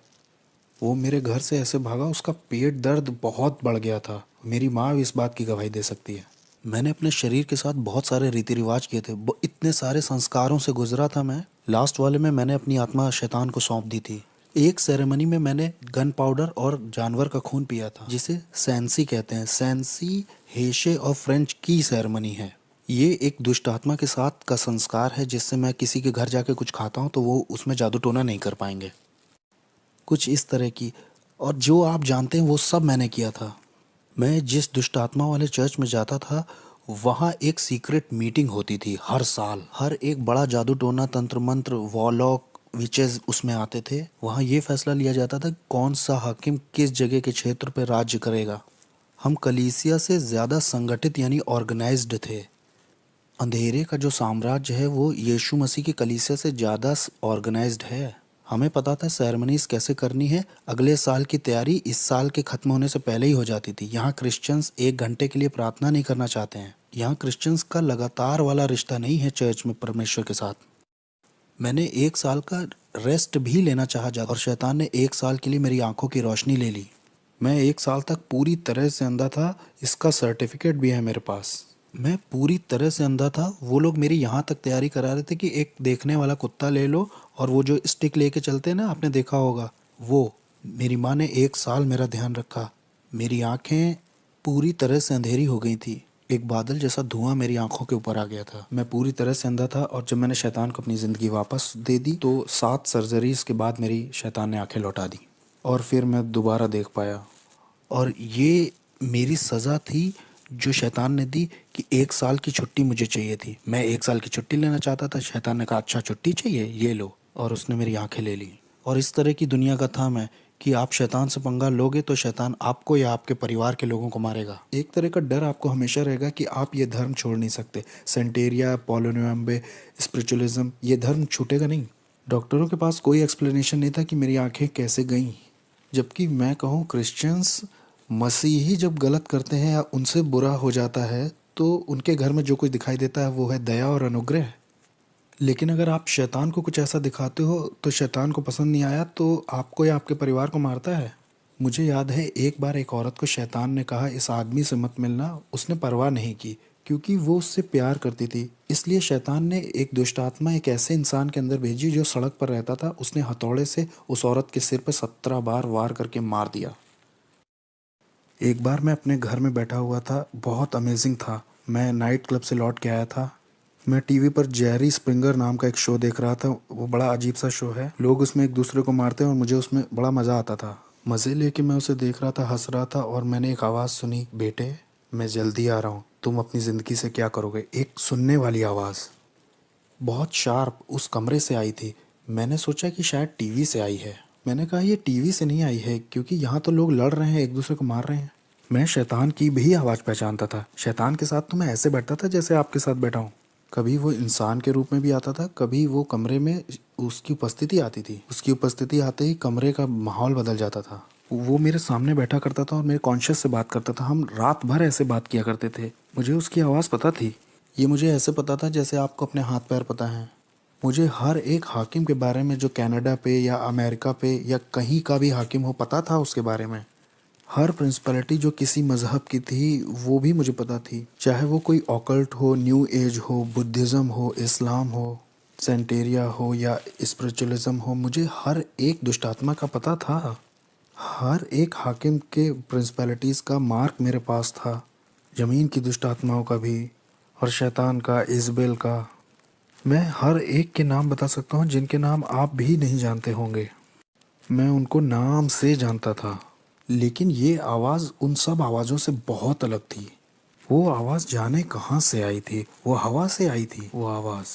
वो मेरे घर से ऐसे भागा, उसका पेट दर्द बहुत बढ़ गया था। मेरी माँ भी इस बात की गवाही दे सकती है। मैंने अपने शरीर के साथ बहुत सारे रीति रिवाज किए थे, इतने सारे संस्कारों से गुजरा था मैं। लास्ट वाले में मैंने अपनी आत्मा शैतान को सौंप दी थी। एक सेरेमनी में मैंने गन पाउडर और जानवर का खून पिया था, जिसे सैंसी कहते हैं। सैंसी हेशे और फ्रेंच की सेरेमनी है। ये एक दुष्ट आत्मा के साथ का संस्कार है, जिससे मैं किसी के घर जाके कुछ खाता हूँ तो वो उसमें जादू टोना नहीं कर पाएंगे, कुछ इस तरह की। और जो आप जानते हैं वो सब मैंने किया था। मैं जिस दुष्ट आत्मा वाले चर्च में जाता था, वहाँ एक सीक्रेट मीटिंग होती थी हर साल। हर एक बड़ा जादू टोना, तंत्र मंत्र, वॉलॉक, विचेस उसमें आते थे। वहाँ ये फैसला लिया जाता था कौन सा हाकिम किस जगह के क्षेत्र पर राज्य करेगा। हम कलीसिया से ज़्यादा संगठित यानी ऑर्गेनाइज्ड थे। अंधेरे का जो साम्राज्य है वो यीशु मसीह की कलीसिया से ज़्यादा ऑर्गेनाइज्ड है। हमें पता था सेरेमनीज कैसे करनी है। अगले साल की तैयारी इस साल के ख़त्म होने से पहले ही हो जाती थी। यहाँ क्रिश्चियंस 1 घंटे के लिए प्रार्थना नहीं करना चाहते हैं। यहाँ क्रिश्चियंस का लगातार वाला रिश्ता नहीं है चर्च में परमेश्वर के साथ। मैंने 1 साल का रेस्ट भी लेना चाहा और शैतान ने 1 साल के लिए मेरी आंखों की रोशनी ले ली। मैं 1 साल तक पूरी तरह से अंधा था, इसका सर्टिफिकेट भी है मेरे पास। मैं पूरी तरह से अंधा था। वो लोग मेरी यहाँ तक तैयारी करा रहे थे कि एक देखने वाला कुत्ता ले लो और वो जो स्टिक लेके चलते हैं ना, आपने देखा होगा वो। मेरी माँ ने 1 साल मेरा ध्यान रखा। मेरी आंखें पूरी तरह से अंधेरी हो गई थी। एक बादल जैसा धुआं मेरी आंखों के ऊपर आ गया था। मैं पूरी तरह से अंधा था। और जब मैंने शैतान को अपनी ज़िंदगी वापस दे दी तो 7 सर्जरीज के बाद मेरी शैतान ने आंखें लौटा दी और फिर मैं दोबारा देख पाया। और ये मेरी सज़ा थी जो शैतान ने दी कि 1 साल की छुट्टी मुझे चाहिए थी। मैं 1 साल की छुट्टी लेना चाहता था। शैतान ने कहा अच्छा छुट्टी चाहिए, ये लो, और उसने मेरी आंखें ले ली। और इस तरह की दुनिया का था मैं कि आप शैतान से पंगा लोगे तो शैतान आपको या आपके परिवार के लोगों को मारेगा। एक तरह का डर आपको हमेशा रहेगा कि आप ये धर्म छोड़ नहीं सकते। सेंटेरिया, पॉलिनोएम्बे, स्पिरिचुअलिज्म, ये धर्म छूटेगा नहीं। डॉक्टरों के पास कोई एक्सप्लेनेशन नहीं था कि मेरी आंखें कैसे गईं। जबकि मैं कहूँ क्रिश्चियंस, मसीही जब गलत करते हैं या उनसे बुरा हो जाता है तो उनके घर में जो कुछ दिखाई देता है वो है दया और अनुग्रह। लेकिन अगर आप शैतान को कुछ ऐसा दिखाते हो तो शैतान को पसंद नहीं आया तो आपको या आपके परिवार को मारता है। मुझे याद है एक बार एक औरत को शैतान ने कहा इस आदमी से मत मिलना। उसने परवाह नहीं की क्योंकि वो उससे प्यार करती थी। इसलिए शैतान ने एक दुष्ट आत्मा एक ऐसे इंसान के अंदर भेजी जो सड़क पर रहता था। उसने हथौड़े से उस औरत के सिर पर 17 बार वार करके मार दिया। एक बार मैं अपने घर में बैठा हुआ था, बहुत अमेजिंग था। मैं नाइट क्लब से लौट के आया था। मैं टीवी पर जेरी स्प्रिंगर नाम का एक शो देख रहा था। वो बड़ा अजीब सा शो है, लोग उसमें एक दूसरे को मारते हैं और मुझे उसमें बड़ा मज़ा आता था। मज़े लेके मैं उसे देख रहा था, हंस रहा था और मैंने एक आवाज़ सुनी, बेटे मैं जल्दी आ रहा हूँ, तुम अपनी ज़िंदगी से क्या करोगे। एक सुनने वाली आवाज़ बहुत शार्प उस कमरे से आई थी। मैंने सोचा कि शायद टीवी से आई है। मैंने कहा ये टीवी से नहीं आई है क्योंकि यहाँ तो लोग लड़ रहे हैं, एक दूसरे को मार रहे हैं। मैं शैतान की भी आवाज़ पहचानता था। शैतान के साथ तो मैं ऐसे बैठता था जैसे आपके साथ बैठा हूँ। कभी वो इंसान के रूप में भी आता था, कभी वो कमरे में उसकी उपस्थिति आती थी। उसकी उपस्थिति आते ही कमरे का माहौल बदल जाता था। वो मेरे सामने बैठा करता था और मेरे कॉन्शियस से बात करता था। हम रात भर ऐसे बात किया करते थे। मुझे उसकी आवाज़ पता थी। ये मुझे ऐसे पता था जैसे आपको अपने हाथ पैर पता है। मुझे हर एक हाकिम के बारे में जो कनाडा पे या अमेरिका पे या कहीं का भी हाकिम हो पता था उसके बारे में। हर प्रिंसिपैलिटी जो किसी मज़हब की थी वो भी मुझे पता थी, चाहे वो कोई ऑकल्ट हो, न्यू एज हो, बुद्धिज़्म हो, इस्लाम हो, सेंटेरिया हो या स्पिरिचुअलिज्म हो। मुझे हर एक दुष्ट आत्मा का पता था। हर एक हाकिम के प्रिंसिपैलिटीज़ का मार्क मेरे पास था, ज़मीन की दुष्ट आत्माओं का भी और शैतान का, इज़बेल का। मैं हर एक के नाम बता सकता हूँ जिनके नाम आप भी नहीं जानते होंगे। मैं उनको नाम से जानता था। लेकिन ये आवाज़ उन सब आवाज़ों से बहुत अलग थी। वो आवाज़ जाने कहाँ से आई थी, वो हवा से आई थी वो आवाज़।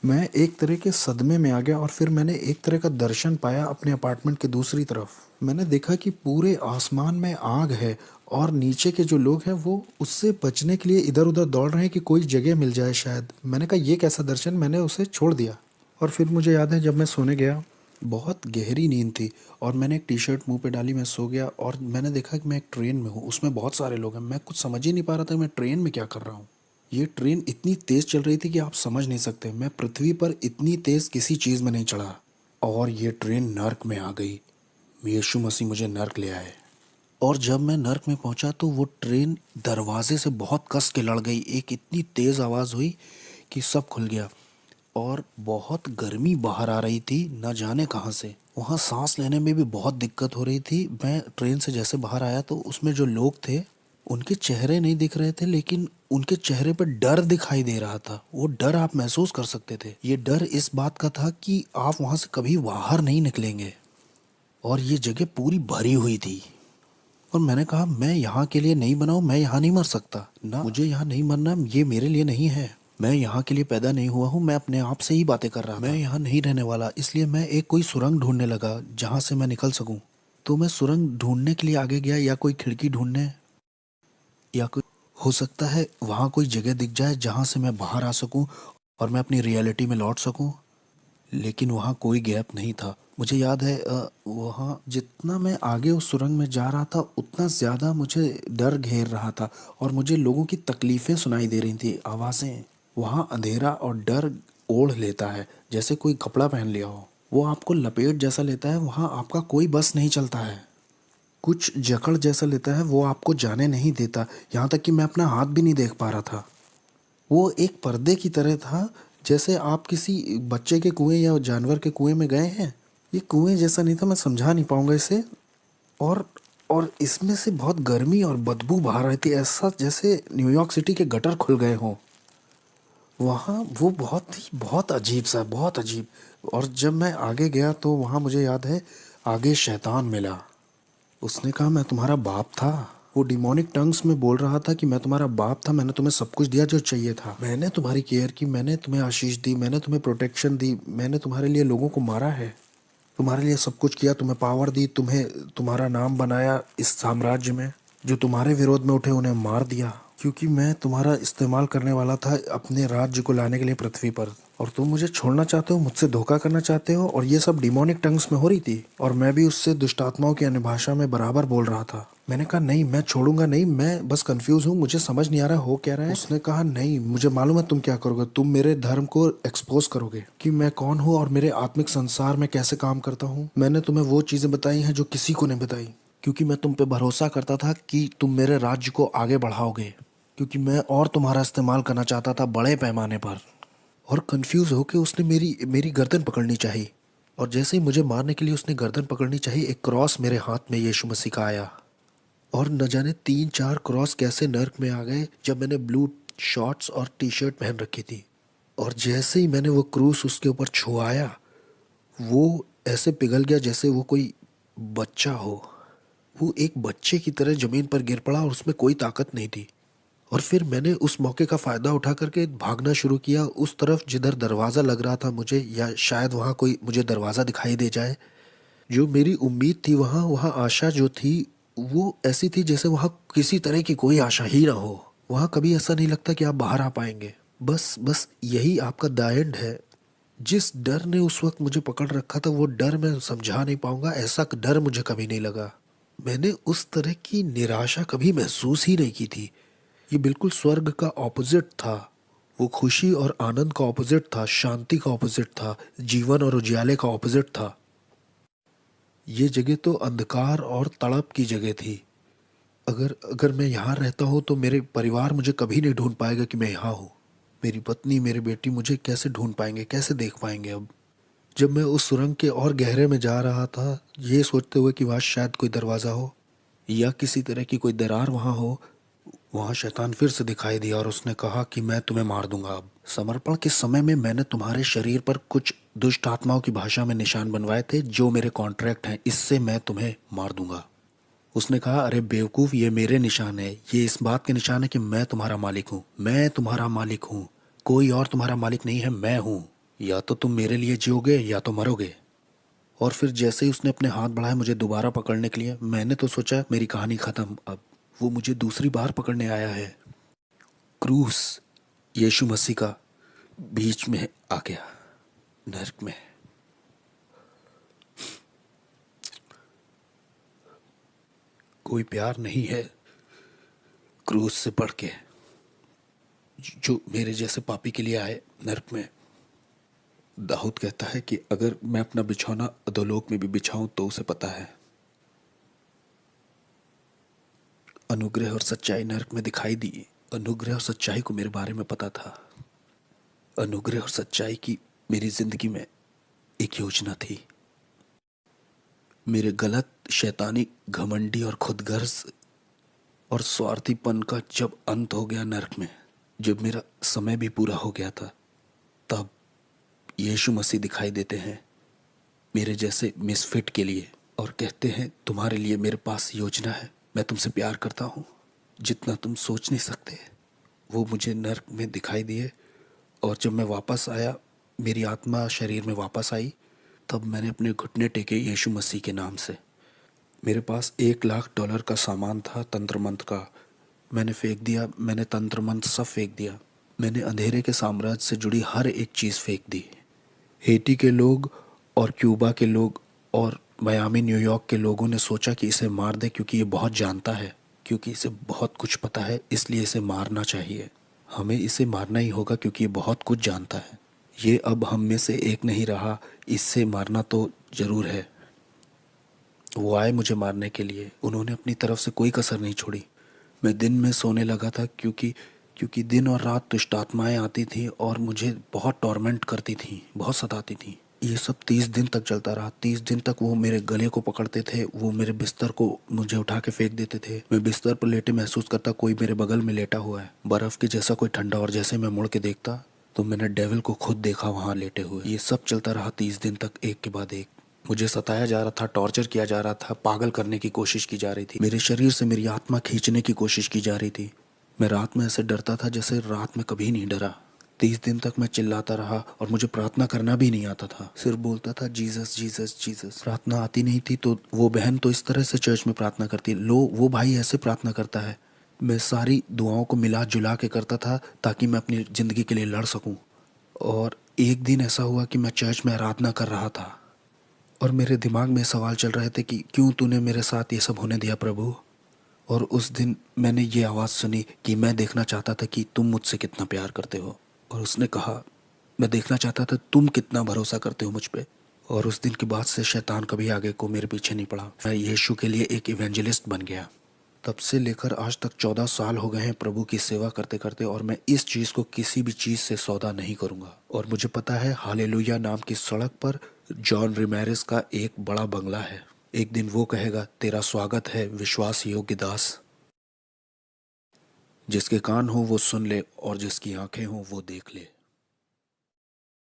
मैं एक तरह के सदमे में आ गया और फिर मैंने एक तरह का दर्शन पाया अपने अपार्टमेंट के दूसरी तरफ। मैंने देखा कि पूरे आसमान में आग है और नीचे के जो लोग हैं वो उससे बचने के लिए इधर उधर दौड़ रहे हैं कि कोई जगह मिल जाए शायद। मैंने कहा ये कैसा दर्शन, मैंने उसे छोड़ दिया। और फिर मुझे याद है जब मैं सोने गया, बहुत गहरी नींद थी और मैंने एक टी शर्ट मुंह पे डाली, मैं सो गया और मैंने देखा कि मैं एक ट्रेन में हूँ, उसमें बहुत सारे लोग हैं। मैं कुछ समझ ही नहीं पा रहा था कि मैं ट्रेन में क्या कर रहा हूँ। ये ट्रेन इतनी तेज़ चल रही थी कि आप समझ नहीं सकते। मैं पृथ्वी पर इतनी तेज़ किसी चीज़ में नहीं चढ़ा। और ये ट्रेन नर्क में आ गई। यीशु मसीह मुझे नर्क ले आए। और जब मैं नर्क में पहुंचा तो वो ट्रेन दरवाजे से बहुत कस के लड़ गई। एक इतनी तेज़ आवाज़ हुई कि सब खुल गया और बहुत गर्मी बाहर आ रही थी, न जाने कहाँ से। वहाँ सांस लेने में भी बहुत दिक्कत हो रही थी। मैं ट्रेन से जैसे बाहर आया तो उसमें जो लोग थे उनके चेहरे नहीं दिख रहे थे, लेकिन उनके चेहरे पर डर दिखाई दे रहा था। वो डर आप महसूस कर सकते थे। ये डर इस बात का था कि आप वहाँ से कभी बाहर नहीं निकलेंगे। और ये जगह पूरी भरी हुई थी। और मैंने कहा मैं यहाँ के लिए नहीं बना हूँ, मैं यहाँ नहीं मर सकता ना, मुझे यहाँ नहीं मरना, ये मेरे लिए नहीं है। मैं यहाँ के लिए पैदा नहीं हुआ हूँ। मैं अपने आप से ही बातें कर रहा था। मैं यहाँ नहीं रहने वाला, इसलिए मैं एक कोई सुरंग ढूंढने लगा जहाँ से मैं निकल सकूँ। तो मैं सुरंग ढूंढने के लिए आगे गया, या कोई खिड़की ढूंढने, या कोई, हो सकता है वहाँ कोई जगह दिख जाए जहाँ से मैं बाहर आ सकूँ और मैं अपनी रियलिटी में लौट सकूँ। लेकिन वहाँ कोई गैप नहीं था। मुझे याद है वहाँ जितना मैं आगे उस सुरंग में जा रहा था उतना ज़्यादा मुझे डर घेर रहा था और मुझे लोगों की तकलीफ़ें सुनाई दे रही थी, आवाज़ें। वहाँ अंधेरा और डर ओढ़ लेता है जैसे कोई कपड़ा पहन लिया हो। वो आपको लपेट जैसा लेता है। वहाँ आपका कोई बस नहीं चलता है। कुछ जकड़ जैसा लेता है, वो आपको जाने नहीं देता। यहाँ तक कि मैं अपना हाथ भी नहीं देख पा रहा था। वो एक पर्दे की तरह था, जैसे आप किसी बच्चे के कुएं या जानवर के कुएं में गए हैं। ये कुएं जैसा नहीं था, मैं समझा नहीं पाऊंगा इसे। और और इसमें से बहुत गर्मी और बदबू बाहर रही थी, ऐसा जैसे न्यूयॉर्क सिटी के गटर खुल गए हों। वहाँ वो बहुत अजीब सा, बहुत अजीब। और जब मैं आगे गया तो वहाँ मुझे याद है आगे शैतान मिला। उसने कहा मैं तुम्हारा बाप था। वो डिमोनिक टंग्स में बोल रहा था कि मैं तुम्हारा बाप था, मैंने तुम्हें सब कुछ दिया जो चाहिए था, मैंने तुम्हारी केयर की, मैंने तुम्हें आशीष दी, मैंने तुम्हें प्रोटेक्शन दी, मैंने तुम्हारे लिए लोगों को मारा है, तुम्हारे लिए सब कुछ किया, तुम्हें पावर दी, तुम्हें तुम्हारा नाम बनाया इस साम्राज्य में। जो तुम्हारे विरोध में उठे उन्हें मार दिया, क्योंकि मैं तुम्हारा इस्तेमाल करने वाला था अपने राज्य को लाने के लिए पृथ्वी पर। और तुम मुझे छोड़ना चाहते हो, मुझसे धोखा करना चाहते हो। और ये सब डिमोनिक टंग्स में हो रही थी और मैं भी उससे दुष्ट आत्माओं की अन्य भाषा में बराबर बोल रहा था। मैंने कहा नहीं, मैं छोड़ूंगा नहीं, मैं बस कंफ्यूज हूँ, मुझे समझ नहीं आ रहा हो क्या रहा है। उसने कहा नहीं, मुझे मालूम है तुम क्या करोगे, तुम मेरे धर्म को एक्सपोज करोगे कि मैं कौन हूँ और मेरे आत्मिक संसार में कैसे काम करता हूँ। मैंने तुम्हें वो चीजें बताई हैं जो किसी को नहीं बताई। क्योंकि मैं तुम पे भरोसा करता था कि तुम मेरे राज्य को आगे बढ़ाओगे, क्योंकि मैं और तुम्हारा इस्तेमाल करना चाहता था बड़े पैमाने पर। और कंफ्यूज होके उसने मेरी मेरी गर्दन पकड़नी चाहिए, और जैसे ही मुझे मारने के लिए उसने गर्दन पकड़नी चाहिए, एक क्रॉस मेरे हाथ में यीशु मसीह का आया। और न जाने 3-4 क्रॉस कैसे नर्क में आ गए जब मैंने ब्लू शॉर्ट्स और टी शर्ट पहन रखी थी। और जैसे ही मैंने वो क्रूस उसके ऊपर छुआया, वो ऐसे पिघल गया जैसे वो कोई बच्चा हो। वो एक बच्चे की तरह ज़मीन पर गिर पड़ा और उसमें कोई ताकत नहीं थी। और फिर मैंने उस मौके का फ़ायदा उठा करके भागना शुरू किया उस तरफ जिधर दरवाज़ा लग रहा था मुझे, या शायद वहाँ कोई मुझे दरवाज़ा दिखाई दे जाए। जो मेरी उम्मीद थी, वहाँ वहाँ आशा जो थी वो ऐसी थी जैसे वहाँ किसी तरह की कोई आशा ही ना हो। वहाँ कभी ऐसा नहीं लगता कि आप बाहर आ पाएंगे। बस बस यही आपका द एंड है। जिस डर ने उस वक्त मुझे पकड़ रखा था वो डर मैं समझा नहीं पाऊंगा, ऐसा डर मुझे कभी नहीं लगा। मैंने उस तरह की निराशा कभी महसूस ही नहीं की थी। ये बिल्कुल स्वर्ग का ऑपोजिट था। वो खुशी और आनंद का ऑपोजिट था, शांति का ऑपोजिट था, जीवन और उजियाले का ऑपोजिट था। ये जगह तो अंधकार और तड़प की जगह थी। अगर अगर मैं यहाँ रहता हूँ तो मेरे परिवार मुझे कभी नहीं ढूंढ पाएगा कि मैं यहाँ हूँ। मेरी पत्नी, मेरी बेटी मुझे कैसे ढूंढ पाएंगे, कैसे देख पाएंगे अब। जब मैं उस सुरंग के और गहरे में जा रहा था, ये सोचते हुए कि वहाँ शायद कोई दरवाज़ा हो या किसी तरह की कोई दरार वहाँ हो, वहाँ शैतान फिर से दिखाई दिया और उसने कहा कि मैं तुम्हें मार दूंगा अब। समर्पण के समय में मैंने तुम्हारे शरीर पर कुछ दुष्ट आत्माओं की भाषा में निशान बनवाए थे जो मेरे कॉन्ट्रैक्ट हैं, इससे मैं तुम्हें मार दूंगा। उसने कहा, अरे बेवकूफ़, ये मेरे निशान है, ये इस बात के निशान है कि मैं तुम्हारा मालिक हूँ, मैं तुम्हारा मालिक हूँ, कोई और तुम्हारा मालिक नहीं है, मैं हूँ। या तो तुम मेरे लिए जियोगे या तो मरोगे। और फिर जैसे ही उसने अपने हाथ बढ़ाए मुझे दोबारा पकड़ने के लिए, मैंने तो सोचा मेरी कहानी ख़त्म अब। वो मुझे दूसरी बार पकड़ने आया है। क्रूस यीशु मसीह का बीच में आ गया, नर्क में। कोई प्यार नहीं है क्रूस से बढ़ के, जो मेरे जैसे पापी के लिए आए नर्क में। दाऊद कहता है कि अगर मैं अपना बिछौना अधोलोक में भी बिछाऊं तो उसे पता है। अनुग्रह और सच्चाई नर्क में दिखाई दी। अनुग्रह और सच्चाई को मेरे बारे में पता था। अनुग्रह और सच्चाई की मेरी जिंदगी में एक योजना थी। मेरे गलत, शैतानी, घमंडी और खुदगर्ज और स्वार्थीपन का जब अंत हो गया नर्क में, जब मेरा समय भी पूरा हो गया था, तब यीशु मसीह दिखाई देते हैं मेरे जैसे मिसफिट के लिए और कहते हैं, तुम्हारे लिए मेरे पास योजना है, मैं तुमसे प्यार करता हूँ जितना तुम सोच नहीं सकते। वो मुझे नर्क में दिखाई दिए। और जब मैं वापस आया, मेरी आत्मा शरीर में वापस आई, तब मैंने अपने घुटने टेके यीशु मसीह के नाम से। मेरे पास $1,00,000 का सामान था तंत्र मंत्र का, मैंने फेंक दिया। मैंने तंत्र मंत्र सब फेंक दिया। मैंने अंधेरे के साम्राज्य से जुड़ी हर एक चीज़ फेंक दी। हेटी के लोग और क्यूबा के लोग और मियामी, न्यूयॉर्क के लोगों ने सोचा कि इसे मार दे क्योंकि ये बहुत जानता है, क्योंकि इसे बहुत कुछ पता है, इसलिए इसे मारना चाहिए। हमें इसे मारना ही होगा क्योंकि ये बहुत कुछ जानता है। ये अब हम में से एक नहीं रहा, इससे मारना तो ज़रूर है। वो आए मुझे मारने के लिए, उन्होंने अपनी तरफ से कोई कसर नहीं छोड़ी। मैं दिन में सोने लगा था क्योंकि क्योंकि दिन और रात दुष्ट आत्माएं आती थी और मुझे बहुत टॉर्मेंट करती थी, बहुत सताती थी। ये सब 30 दिन तक चलता रहा। 30 दिन तक वो मेरे गले को पकड़ते थे, वो मेरे बिस्तर को मुझे उठा के फेंक देते थे। मैं बिस्तर पर लेटे महसूस करता कोई मेरे बगल में लेटा हुआ है, बर्फ़ के जैसा कोई ठंडा। और जैसे मैं मुड़ के देखता तो मैंने डेविल को खुद देखा वहाँ लेटे हुए। ये सब चलता रहा 30 दिन तक, एक के बाद एक। मुझे सताया जा रहा था, टॉर्चर किया जा रहा था, पागल करने की कोशिश की जा रही थी। मेरे शरीर से मेरी आत्मा खींचने की कोशिश की जा रही थी। मैं रात में ऐसे डरता था जैसे रात में कभी नहीं डरा। 30 दिन तक मैं चिल्लाता रहा और मुझे प्रार्थना करना भी नहीं आता था। सिर्फ बोलता था जीसस जीसस जीसस। प्रार्थना आती नहीं थी तो वो बहन तो इस तरह से चर्च में प्रार्थना करती, लो वो भाई ऐसे प्रार्थना करता है। मैं सारी दुआओं को मिला जुला के करता था ताकि मैं अपनी ज़िंदगी के लिए लड़ सकूं। और एक दिन ऐसा हुआ कि मैं चर्च में आराधना कर रहा था और मेरे दिमाग में सवाल चल रहे थे कि क्यों तूने मेरे साथ ये सब होने दिया प्रभु। और उस दिन मैंने ये आवाज़ सुनी कि मैं देखना चाहता था कि तुम मुझसे कितना प्यार करते हो। और उसने कहा, मैं देखना चाहता था तुम कितना भरोसा करते हो मुझ पे। और उस दिन के बाद से शैतान कभी आगे को मेरे पीछे नहीं पड़ा। मैं यीशु के लिए एक इवेंजलिस्ट बन गया। तब से लेकर आज तक 14 साल हो गए हैं प्रभु की सेवा करते करते, और मैं इस चीज़ को किसी भी चीज़ से सौदा नहीं करूँगा। और मुझे पता है हालेलुया नाम की सड़क पर जॉन रिमेरेस का एक बड़ा बंगला है। एक दिन वो कहेगा, तेरा स्वागत है विश्वास योग्य दास। जिसके कान हो वो सुन ले और जिसकी आंखें हो वो देख ले।